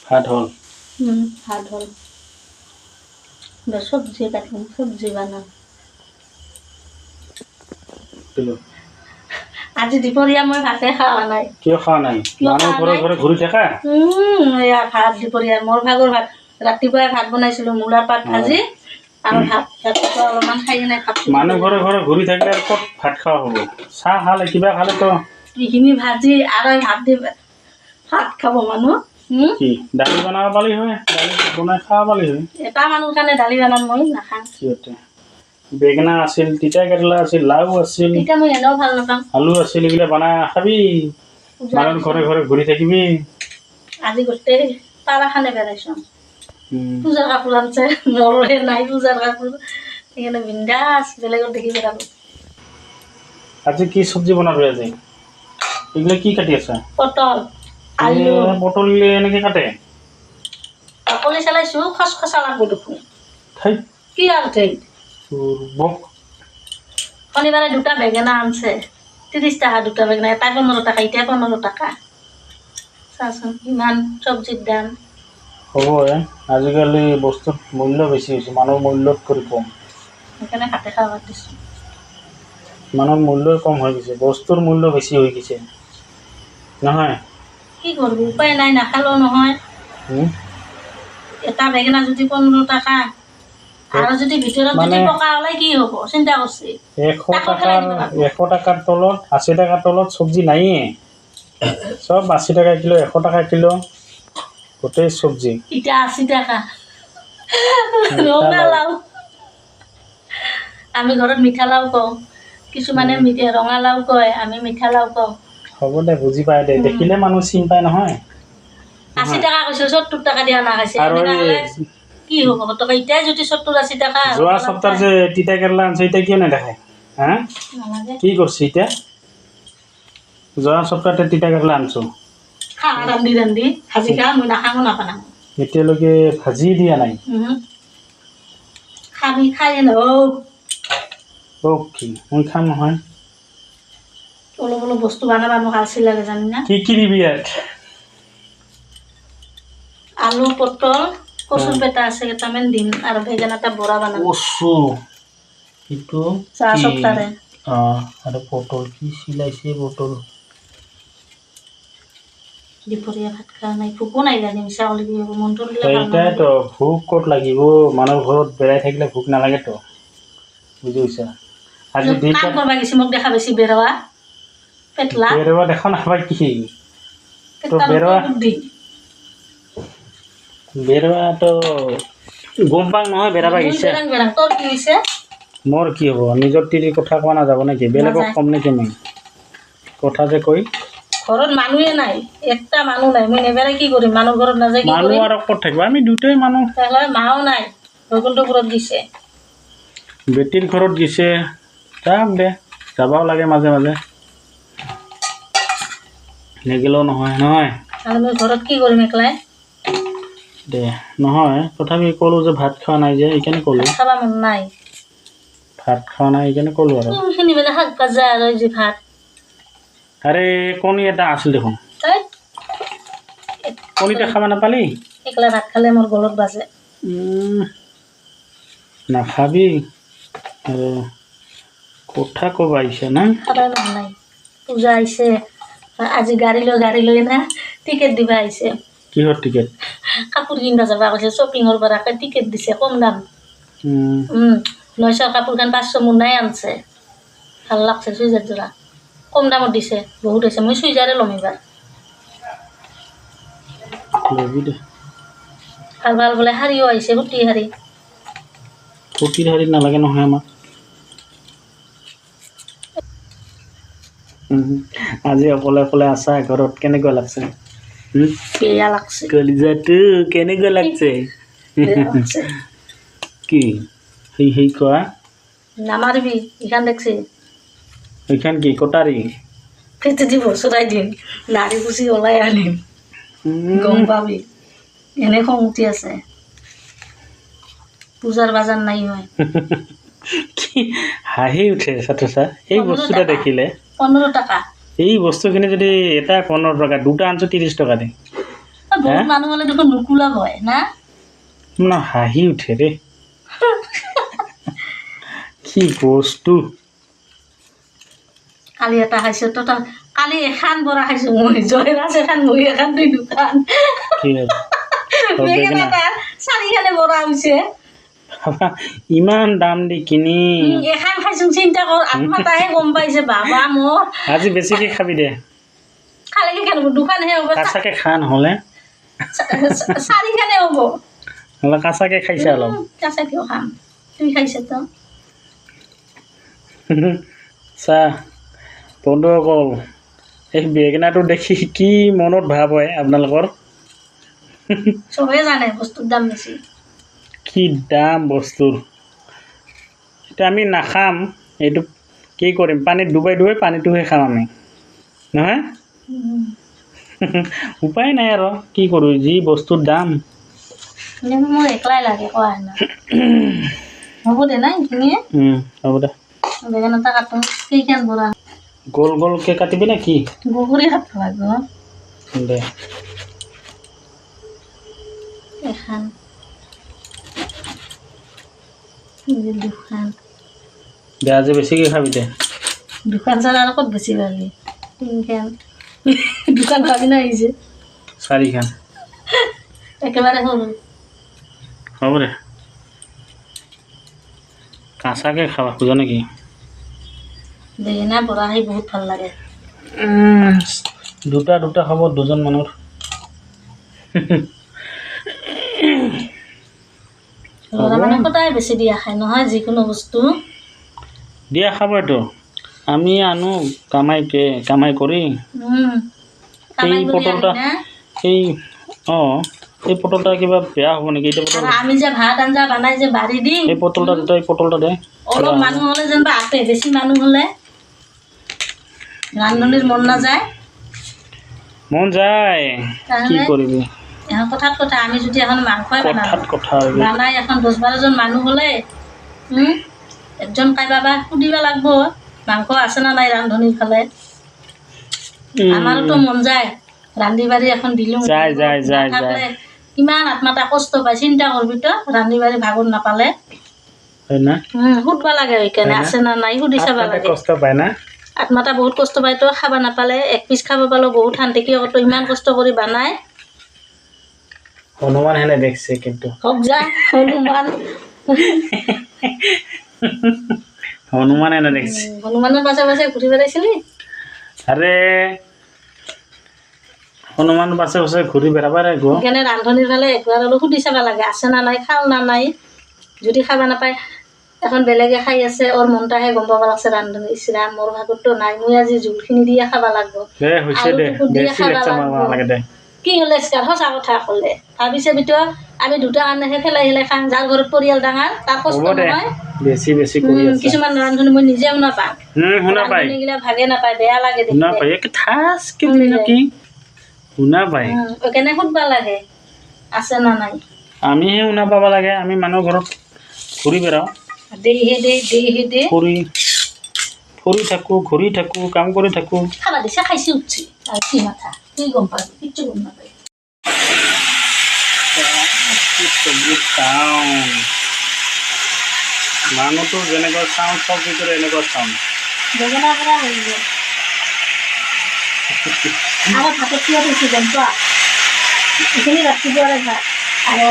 ভাত হ'ল ভাত হ'ল সবজি কাটিম সবজি বানাম আজি দুপৰীয়া মই ভাতে খোৱা নাই কিয় খোৱা নাই মানুহ ঘৰে ঘৰে ঘূৰি থাকা এয়া ভাত দুপৰীয়া মোৰ ভাগৰ ভাত ৰাতিপুৱাই ভাত বনাইছিলোঁ মূলাৰ পাত ভাজি আৰু ভাত ৰাতিপুৱা অলপমান খাই কিনে মানুহ ঘৰে ঘৰে ঘূৰি থাকিলে আৰু ক'ত ভাত খোৱা হ'ব চাহ খালে কিবা খালেতো এইখিনি ভাজি আৰু ভাত দি ভাত খাব মানুহ কি দালি বনাব পালি হয় দালি বনাই খাব পালি হয় এটা মানুহ কাৰণে দালি বনাম মই নাখাওঁ সিহঁতে বেঙেনা আছিল তিতা কেৰেলা আছিল লাউ আছিল এতিয়া মই এনেও ভাল নাপাওঁ আলু আছিল এইবিলাক বনাই খাবি মানুহ ঘৰে ঘৰে ঘূৰি থাকিবি আজি গোটেই পাৰাখানে বেৰাইছোঁ পূজাৰ কাপোৰ আনছে মোৰহে নাই পূজাৰ কাপোৰ সেইকাৰণে বিন্দাছ বেলেগত দেখি পেলালোঁ আজি কি চব্জি বনাবি আজি এইবিলাক কি কাটি আছা পটল আলু পটল এনেকৈ কাটে বাকলি চালাইছোঁ খচখচা লাগব দেখোন ঠাই কি আৰু ঠেই বক শনিবাৰে দুটা বেঙেনা আনছে 30 টকা দুটা বেঙেনা এটা 15 টকা এতিয়া 15 টকা চাচোন ইমান চব্জিৰ দাম হ'ব আজিকালি বস্তুৰ মূল্য বেছি হৈছে মানুহৰ মূল্যত কৰি কম সেইকাৰণে ভাতে খাব দিছোঁ মানুহৰ মূল্যই কম হৈ গৈছে বস্তুৰ মূল্য বেছি হৈ গৈছে নহয় কি কৰিবি উপায় নাই নাখালেও নহয় এটা বেঙেনা যদি 15 টকা আৰু যদি ভিতৰত যদি পকা ওলাই কি হ'ব চিন্তা কৰছি 100 টকাৰ তলত 80 টকাৰ তলত চব্জি নাইয়ে চব 80 টকা কিলো 100 টকা কিলো গোটেই চব্জি এতিয়া 80 টকা ৰঙালাও আমি ঘৰত মিঠা লাও কওঁ কিছুমানে ৰঙালাও কয় আমি মিঠা লাও কওঁ হ'ব দে বুজি পাই দে দেখিলে মানুহ চিন পায় নহয় 80 টকা কৈছে 70 টকা দিয়া নাখাইছে কি হ'ব টকা এতিয়াই যদি 70 80 টকা যোৱা সপ্তাহ যে তিতা কেৰেলা আনছে এতিয়া কিয় নেদেখায় হা কি কৰিছে এতিয়া যোৱা সপ্তাহতে তিতা কেৰেলা আনছো ৰান্ধি ৰান্ধি ভাজি খা মই নাখাওঁ নাপাওঁ এতিয়ালৈকে ভাজি দিয়া নাই খাবি খাই কি মই খাম নহয় অলপ অলপ বস্তু বনাবা মোক আলচি লাগে জানি না কি কি দিবি ইয়াত আলু পটল কচুৰ পেটা আছে কেইটামান দিম আৰু বেঙেনা এটা বৰা বনাম কচু এইটো চাহ সপ্তাহে আৰু পটল কি চিলাইছে পটল দুপৰীয়া ভাত খোৱা নাই ভোকো নাই জানি মিছা ক'লে কি হ'ব মনটো সেইটাইতো ভোক ক'ত লাগিব মানুহৰ ঘৰত বেৰাই থাকিলে ভোক নালাগেতো বুজি পাইছা আজি কাম কৰবা গৈছে মোক দেখা বেছি বেৰৱা পেটলা বেৰৱা দেখা নাপায় কি বেৰৱাটো গম পাওঁ নহয় বেৰাবা গৈছে তোৰ কি হৈছে মোৰ কি হ'ব নিজৰ তিৰিৰ কথা কোৱা নাযাব নেকি বেলেগক কম নেকি মই কথা যে কৈ ঘৰত মানুহে নাই একটা মানুহ নাই মই নেবেৰাই কি কৰিম মানুহ ঘৰত নাযায় কি মানুহ আৰু ক'ত থাকিব আমি দুটাই মানুহ মাও নাই বৈকুণ্ঠপুৰত গৈছে বেটিৰ ঘৰত গৈছে যাম দে যাবাও লাগে মাজে মাজে নেগেলেও নহয় নহয় আৰু মই ঘৰত কি কৰিম একলাই দে নহয় তথাপি ক'লোঁ যে ভাত খোৱা নাই যে এইকাৰণে ক'লোঁ খাব মন নাই ভাত খোৱা নাই এইকাৰণে ক'লোঁ আৰু সেইখিনি মানে শাক ভাজা আৰু যে ভাত আৰে কণী এটা আছিল দেখোন কণীটা খাব নাপালি একলা ভাত খালে মোৰ গলত বাজে নাখাবি আৰু কথা ক'ব আহিছে না খাব মন নাই পূজা আহিছে আজি গাড়ী লৈ না টিকেট দিবা আহিছে কিহৰ টিকেট কাপোৰ কিনিব যাবা কৈছে শ্বপিঙৰ পৰা টিকেট দিছে কম দাম 900 কাপোৰখন 500 মোনাই আনছে ভাল লাগছে চুইজাৰ যোৰা কম দামত দিছে বহুত হৈছে মই চুইজাৰে ল'ম এইবাৰ ভাল ভাল বোলে শাৰীও আহিছে সূতি শাৰী সূতিৰ শাৰী নালাগে নহয় আমাক আজি অকলে অকলে আছা ঘৰত কেনেকুৱা লাগছে বেয়া লাগছে কলিজাটো কেনেকুৱা লাগছে কি সেই কোৱা নামাৰিবি এইখান দেখছি এইখান কি কটাৰী ফেটে দিব চৰাই দিম নাৰী কুচি ওলাই আনিম গম পাবি এনে খং উঠি আছে পূজাৰ বাজাৰ নাই হয় কি হাঁহি উঠে ছাত্ৰছা এই বস্তুটা দেখিলে 15 টাকা এই বস্তুখিনি যদি এটা 15 টকা দুটা আনছো 30 টকা দে বহুত মানুহ হ'লে দেখোন নুকুলাব হয় না না হাঁহি উঠে ৰে কি বস্তু কালি এটা খাইছোঁ তো কালি এখন বৰা খাইছোঁ মই জয়ৰাজ এখন মই এখন দুই দোকান কি হ'ল? বেঙেনা এটা চাৰিখানে বৰা হৈছে ইমান দাম দি কিনি এখন খাইছোঁ চিন্তা কৰ আত্মাতাহে গম পাইছে বাবা মোৰ আজি বেছিকে খাবি দে খালে কি খাব দোকানহে হ'ব কাঁচাকে খা নহ'লে চাৰিখানে হ'ব নহ'লে কাঁচাকে খাইছে অলপ কেঁচা কিয় খাম তুমি খাইছা তো চাহ বন্ধুসকল এই বেঙেনাটো দেখি কি মনত ভাৱ হয় আপোনালোকৰ চবেই জানে বস্তুৰ দাম বেছি কি দাম বস্তুৰ এতিয়া আমি নাখাম এইটো কি কৰিম পানীত ডুবাই ডুবাই পানীটোহে খাম আমি নহয় উপায় নাই আৰু কি কৰোঁ যি বস্তুৰ দাম মোৰ একলাই লাগে কোৱা না হ'ব দে না এইখিনিয়ে হ'ব দে বেঙেনা এটা কাটো কেইখন বৰা গোল গোলকৈ কাটিবি নে কি গগুৰি কাটিব লাগিব দে এখন দুখন দে আজি বেছিকৈ খাবি দে দুখন চাল আৰু ক'ত বেছি পাবি তিনিখন দোকান খাবি না আহিছে চাৰিখন একেবাৰে সৰু হ'ব দে কাঁচাকৈ খাবা খোজ নেকি বেঙেনা বৰা খাই বহুত ভাল লাগে দুটা দুটা হ'ব দুজন মানুহৰ ল'ৰা মানে সদায় বেছি দিয়া খায় নহয় যিকোনো বস্তু দিয়া খাবইতো আমি আনো কামাই কৰি এই পটলটা এই এই পটলটা কিবা বেয়া হ'ব নেকি এইটো পটল আমি যে ভাত আঞ্জা বনাই যে বাঢ়ি দিম এই পটলটা দে অলপ মানুহ হ'লে যেনিবা আছে বেছি মানুহ হ'লে ৰান্ধনিৰ মন নাযায় মন যায় কি কৰিবি এখন কথাত কথা আমি যদি এখন মাংসই কথা বনাই এখন 10-12জন মানুহ হ'লে একজন কাইবা বা সুধিব লাগিব মাংস আছে না নাই ৰান্ধনিৰ ফালে আমাৰোতো মন যায় ৰান্ধি বাঢ়ি এখন দিলোঁ নাথাকিলে কিমান আত্মাটা কষ্ট পায় চিন্তা কৰবি তো ৰান্ধি বাঢ়ি ভাগৰ নাপালে হয় না সুধিব লাগে সেইকাৰণে আছে না নাই সুধি চাব লাগে কষ্ট পায় না আত্মাটা বহুত কষ্ট পায় তো খাব নাপালে এক পিচ খাব পালেও বহুত শান্তি কিয় তো ইমান কষ্ট কৰি বনাই হনুমান হেনে দেখছে কিন্তু হওক যা হনুমান হেনে দেখছে হনুমানৰ পাছে পাছে ঘূৰি বেড়াইছিলি আৰে হনুমান পাছে পাছে ঘূৰি বেড়াব লাগিব সেইকাৰণে ৰান্ধনিৰ ফালে একবাৰ অলপ সুধি চাব লাগে আছে না নাই খাল না নাই যদি খাব নাপায় এখন বেলেগে খাই আছে ওর মনটাহে গম পাব লাগছে ৰান্ধনি ইছৰাম মোৰ ভাগতো নাই মই আজি জোলখিনি দিয়ে খাব লাগিব কি হ'লে সঁচা কথা ক'লে ভাবিছে বিতো আমি দুটা কাৰণেহে খেলাই খাম যাৰ ঘৰত পৰিয়াল ডাঙৰ তাৰ কষ্ট নহয় কিছুমান ৰান্ধনি মই নিজে শুনা পাওঁ ৰান্ধনিগিলা ভাগে নাপায় বেয়া লাগে সেইকাৰণে সুধিব লাগে আছে না নাই আমিহে শুনা পাব লাগে আমি মানুহৰ ঘৰত ঘূৰি বেড়াওঁ ঘূৰি থাকোঁ কাম কৰি থাকোঁ খাবা দিছে খাইছে উঠছি আৰু কি মাথা কি গম পাবি কিচ্ছু গম নাপায় মানুহটো যেনেকুৱা চাওঁ চব ভিতৰত এনেকুৱা চাওঁ বেঙেনা পৰা হৈ গ'ল আৰু ভাতত কিয় থৈছোঁ গম পোৱা এইখিনি ৰাতিপুৱাৰে ভাত আৰু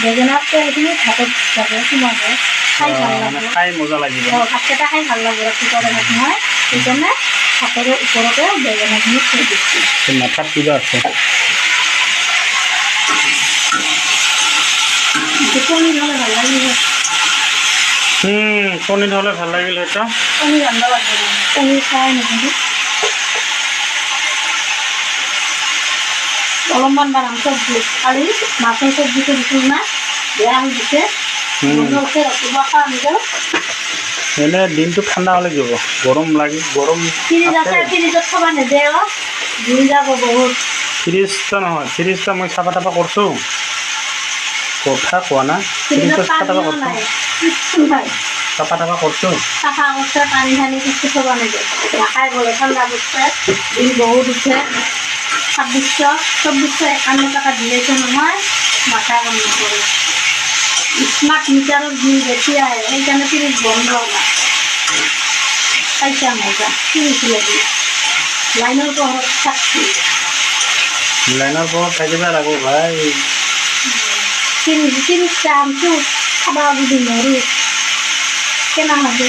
বেঙেনাতকৈ এইখিনি ভাতত যাব সোমাব খাই ভাল লাগিব খাই মজা লাগিব ভাতকেইটা খাই ভাল লাগিব ৰাতিপুৱাৰে ভাত নহয় সেইকাৰণে ভাতৰ ওপৰতে বেঙেনাখিনি থৈ দিছোঁ মাথাত কিবা আছে পনীৰ হ'লে ভাল লাগিব পনীৰ হ'লে ভাল লাগিল হয়তো পনীৰ ৰান্ধিব লাগিব পনীৰ খাই নেকি অলপমান বানাম চব্জি খালি মাছৰ চব্জিটো দিছোঁ না বেয়া হৈ দিছে ৰাতিপুৱা খোৱা নিজৰ এনে দিনটো ঠাণ্ডা হ'লে যাব গৰম ফ্ৰিজত থ'ব নেদে জুই যাব বহুত ফ্ৰিজটো নহয় ফ্ৰিজটো মই চাফা তাফা কৰিছোঁ কথা কোৱা না ফ্ৰিজত চাফা তাফা পানীও নাই কিচ্ছু নাই চাফা তাফা কৰিছোঁ চাফা কৰিছে পানী চানী কিচ্ছু থ'ব নেদে নাখাই গ'লে ঠাণ্ডা কৰিছে বিল বহুত উঠে $2651 টাকা দিয়েছে নহয় মাথা কাম নকৰে স্মার্ট মিটারের বিল বেশি আয় এইখানে ফ্রিজ বন্ধ না পয়সা মজা ফ্রিজ লাগে লাইনের পর থাকছি লাইনের পর থাকিব লাগব ভাই ফ্রিজ চামচু খাবা বুঝি নৰু কেনা হবে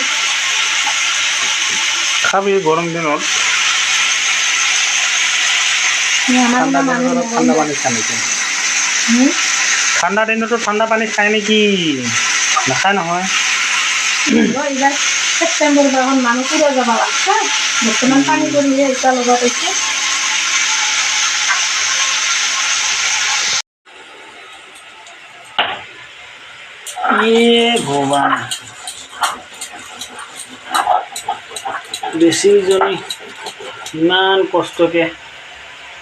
খাবি গরম দিনত ঠান্ডা পানি খায় নেকি ঠাণ্ডা দিনতো ঠাণ্ডা পানী খায় নেকি নাখায় নহয় এইবাৰ ছেপ্টেম্বৰ মাহত মানুহ ফুৰিব যাব লাগছে বৰ্তমান পানী পৰিলে এতিয়া লগত হৈছে ভগৱান বেছিজনী ইমান কষ্টকে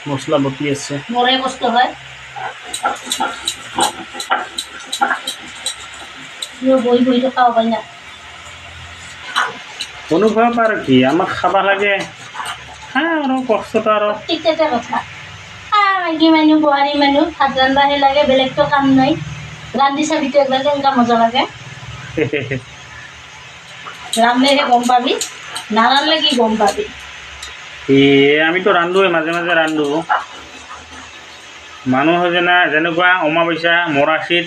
মছলা বটি আছে মোৰে কষ্ট হয় বহি বহিটো খাব পাৰি না অনুভৱ আৰু কি আমাক খাব লাগে হা আৰু কষ্টটো আৰু ঠিক এটা কথা মাইকী মানুহ বোৱাৰী মানুহ ভাত ৰান্ধাহে লাগে বেলেগতো কাম নাই ৰান্ধি চাবিটো একবাৰ কেনেকুৱা মজা লাগে ৰান্ধিলেহে গম পাবি নাৰান্ধিলে কি গম পাবি আমিতো ৰান্ধোৱে মাজে মাজে ৰান্ধো মানুহৰ যেনেকুৱা অমাৱস্যা মৰাশিত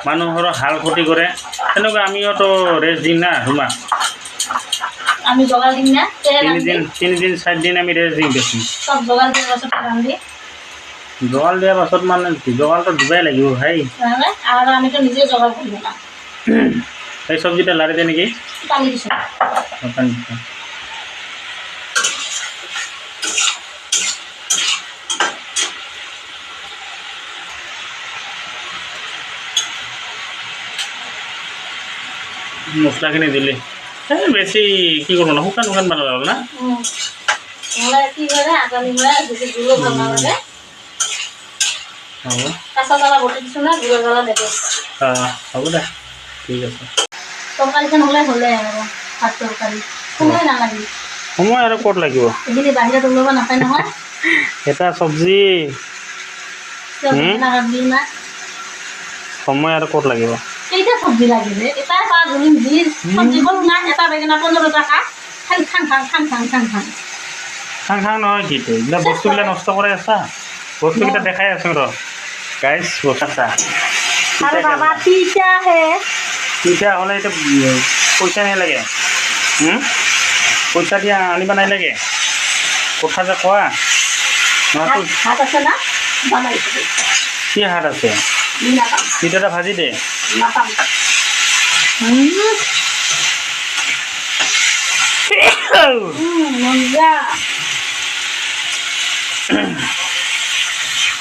মানুহৰ হাল ক্ষতি কৰে তেনেকুৱা আমিওতো ৰেষ্ট দিম না তোমাক আমি জগাল দিম না তিনিদিন 4 দিন আমি ৰেষ্ট দিম বেছি সব জগাল দিয়াৰ পাছত ৰান্ধি জগাল দিয়াৰ পাছত মানে জগালটো দিবই লাগিব ভাই আৰু আমিতো নিজে জগাল কৰিব না এই চব্জিটা লাৰি দে নেকি পানী দিছোঁ মছলাখিনি দিলে বেছি কি কৰোঁ না শুকান শুকান বনাব লাগিব না কি কৰে আগামী মই বেছি গুড়ো ভাল নালাগে হ'ব কাঁচা জ্বালা বটি দিছোঁ না গুড়ো জ্বালা দেবে হ'ব দে ঠিক আছে তৰকাৰীখন হ'লে আৰু ভাত তৰকাৰী সময় নালাগে সময় আৰু ক'ত লাগিব এইখিনি বাহিৰত ওলাব নাপায় নহয় এটা চব্জি নাকাটবি না সময় আৰু ক'ত লাগিব কেইটা চব্জি লাগে এটা চব্জি বল না এটা বেঙেনা 15 টাকা খালি খাং খাং নহয় কি এইবিলাক বস্তুবিলাক নষ্ট কৰি আছা বস্তুকেইটা দেখাই আছোঁ ৰ গাইজ বস্তা আৰু বাবা তিতাহে তিতা হ'লে এতিয়া পইচা নালাগে পইচা দিয়া আনিব নালাগে কথা যে কোৱা হাত আছে না বনাই কি হাত আছে তিতাটা ভাজি দে নাপাম মজা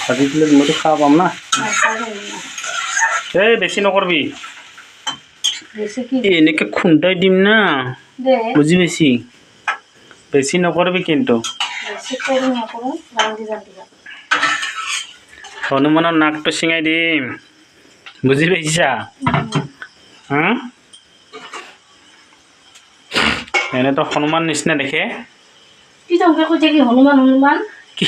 ভাজি দিলে মইতো খাব পাম না এই বেছি নকৰবি এনেকৈ খুন্দাই দিম না বুজি পাইছি বেছি নকৰবি কিন্তু হনুমানৰ নাকটো ছিঙাই দিম বুজি পাইছা এনেতো হনুমান নিচিনা দেখে কি তংকে কৈছে কি হনুমান কি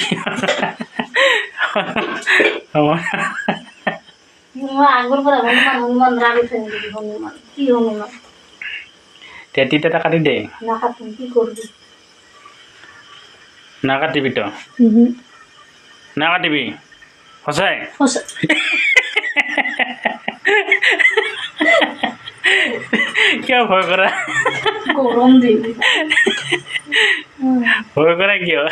আগৰ পৰা হনুমান ৰাগি থাকে হনুমান কি হনুমান তিতা কাটি দে নাকাটিম কি কৰিবি নাকাটিবি তো নাকাটিবি সঁচাই কিয় ভয় কৰা গৰম দিবি ভয় কৰা কিয়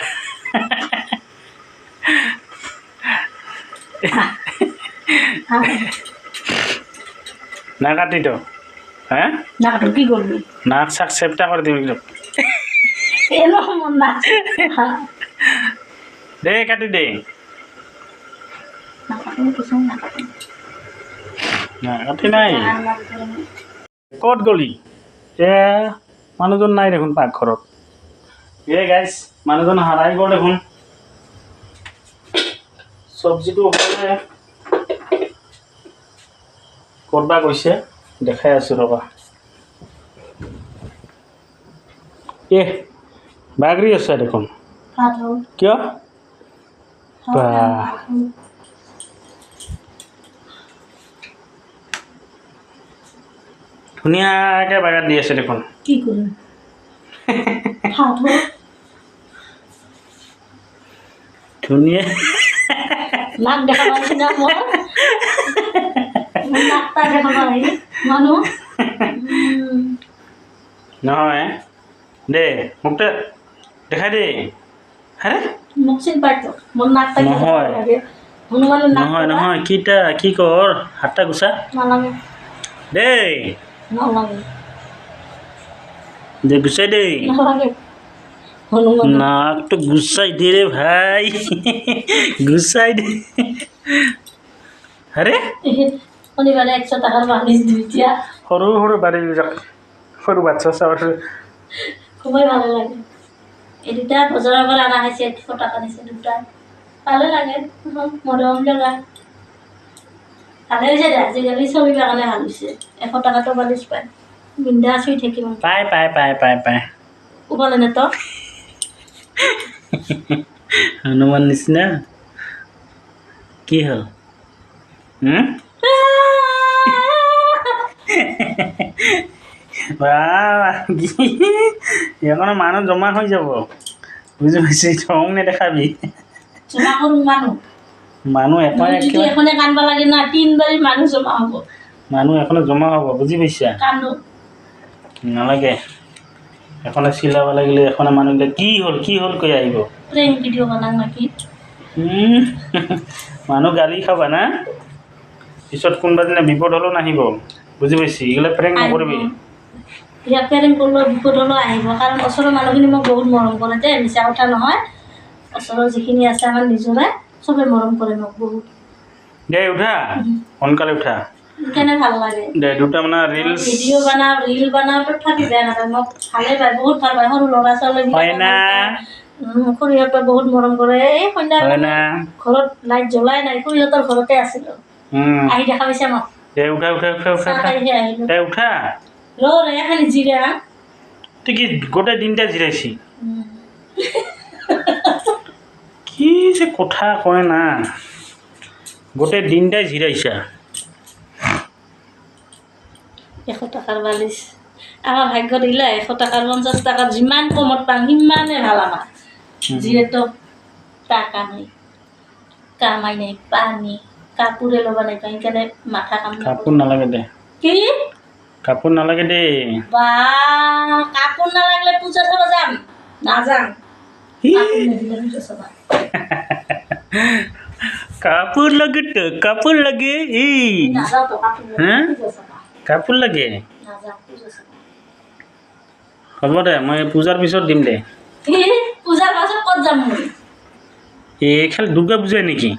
নাকাটি তো হ্যাঁ নাকাটিম কি কৰিবি নাক চাক চেপটা কৰি দিবি দে কাটি দে নাকাটি নাই ক'ত গ'লি মানুহজন নাই দেখোন পাকঘৰত গাইজ মানুহজন হাৰাই গ'ল দেখোন চব্জিটো হ'লে ক'তবা গৈছে দেখাই আছোঁ ৰ'বা বাগৰি আছে দেখোন কিয় বাহ ধুনীয়াকৈ বাগান দি আছে দেখোন কি কৰিম ধুনীয়া নাক দেখা পাইছি না মোৰ নাকটা দেখা পাই মানুহ নহয় দে মোক দেখাই দে আৰে মোক চিনি পাইতো মোৰ নাকটা নহয়। হনুমানৰ নাক নহয় নহয় কি কৰ হাতটা গুচা নালাগে দেই নালাগে দে গুচাই দেই নালাগে হনুমান নাকটো গুচাই দে রে ভাই গুচাই দে আরে শনিবাৰে 100 টকাৰ বান্ধি দিওঁ এতিয়া সৰু সৰু বাৰীবিলাক সৰু বাচ্চা চাবৰ খুবেই ভালো লাগে এই দুটা বজাৰৰ পৰা অনা হৈছে 100 টকা দিছে দুটা ভালো লাগে মৰম লগা ভালে হৈছে দে আজিকালি চলিবৰ কাৰণে ভাল হৈছে 100 টকাটো বালিছ পায় বিন্দাছ হৈ থাকিম পাই ওপৰলে নে তো হনুমান নিচিনা কি হ'ল এখনো মানুহ জমা হৈ যাব বুজি পাইছি থং নেদেখাবি জমা কৰোঁ মানুহ এখনে কান্দব লাগে না 3 বাৰী মানুহ জমা হ'ব মানুহ এখনো জমা হ'ব বুজি পাইছা কান্দো নালাগে এখনে চিলাব লাগিলে এখনে মানুহবিলাক কি হ'ল কৈ আহিব প্ৰেম ভিডিঅ' বনাম নেকি মানুহ গালি খাবা না পিছত কোনোবা দিনা বিপদ হ'লেও নাহিব বুজি পাইছি এইগিলা প্ৰেংক নকৰিবি ইয়াক প্ৰেম কৰিলেও বিপদ হ'লেও আহিব কাৰণ ওচৰৰ মানুহখিনি মোক বহুত মৰম কৰে দেই মিছা কথা নহয় ওচৰৰ যিখিনি আছে আমাৰ নিজৰে চবে মৰম কৰে মোক বহুত দে উঠা সোনকালে উঠা কেনে ভাল লাগে দে দুটা মানে ৰিলছ ভিডিঅ' বনাওঁ ৰিল বনাওঁ তথাপি বেয়া নাপায় মোক ভালেই পায় বহুত ভাল পায় সৰু ল'ৰা ছোৱালী হয় না খুৰীহঁতৰ বহুত মৰম কৰে এই সন্ধ্যা হয় না ঘৰত লাইট জ্বলাই নাই খুৰীহঁতৰ ঘৰতে আছিলোঁ আহি দেখা পাইছে মোক দে উঠা আহিলোঁ দে উঠা ৰে খালি জিৰা তুই কি গোটেই দিনটা জিৰাইছি কি যে কথা কয় না গোটেই দিনটাই জিৰাইছা 100 টকাৰ বালিছ আমাৰ ভাগ্য দিলে 100 টকাৰ 50 টকাৰ যিমান কমত পাম সিমানে ভাল আমাৰ যিহেতু টাকা নাই কামাই নাই পানী কাপোৰে ল'ব নাই সেইকাৰণে মাথা কাম কাপোৰ নালাগে দে কি কাপোৰ নালাগে দে বা কাপোৰ নালাগিলে পূজা চাব যাম নাযাম কাপোৰ লাগে তো কাপোৰ লাগে কাপোৰ লাগে হ'ব দে মই পূজাৰ পিছত দিম দে পূজাৰ পাছত ক'ত যাম মই এই খালি দুৰ্গা পূজাই নেকি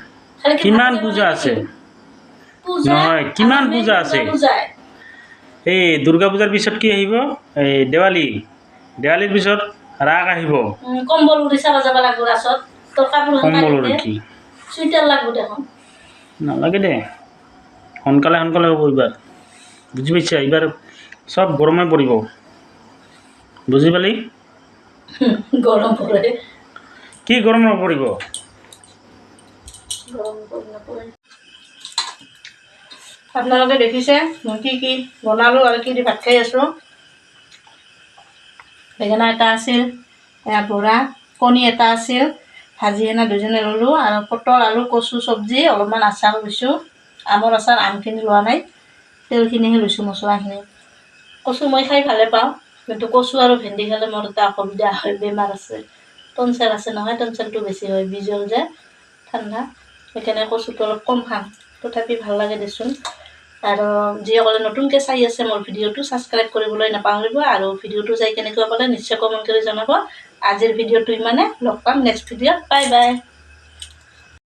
কিমান পূজা আছে নহয় কিমান পূজা আছে এই দুৰ্গা পূজাৰ পিছত কি আহিব এই দেৱালীৰ পিছত ৰাস আহিব কম্বল উৰি চাব যাব লাগিব ৰাসত তোৰ কাপোৰ কম্বল কি চুইটাৰ লাগিব দেখোন নালাগে দে সোনকালে হ'ব এইবাৰ বুজি পাইছা এইবাৰ চব গৰমে পৰিব বুজি পালি গৰম পৰে কি গৰম নপৰিব আপোনালোকে দেখিছে মই কি বনালোঁ আৰু কি দি ভাত খাই আছোঁ বেঙেনা এটা আছিল বৰা কণী এটা আছিল ভাজি এনে দুজনে ল'লোঁ আৰু পটল আলু কচু চব্জি অলপমান আচাৰ লৈছোঁ আমৰ আচাৰ আমখিনি লোৱা নাই তেলখিনিহে লৈছোঁ মছলাখিনি কচু মই খাই ভালে পাওঁ কিন্তু কচু আৰু ভেন্দি খালে মোৰ এটা অসুবিধা হয় বেমাৰ আছে টনচিল আছে নহয় টনচিলটো বেছি হয় বিজল যে ঠাণ্ডা সেইকাৰণে কচুটো অলপ কম খাম তথাপি ভাল লাগে দেচোন আৰু যিসকলে নতুনকৈ চাই আছে মোৰ ভিডিঅ'টো ছাবস্ক্ৰাইব কৰিবলৈ নাপাহৰিব আৰু ভিডিঅ'টো চাই কেনেকুৱা পালে নিশ্চয় কমেণ্ট কৰি জনাব আজিৰ ভিডিঅ'টো ইমানে লগ পাম নেক্সট ভিডিঅ'ত বাই বাই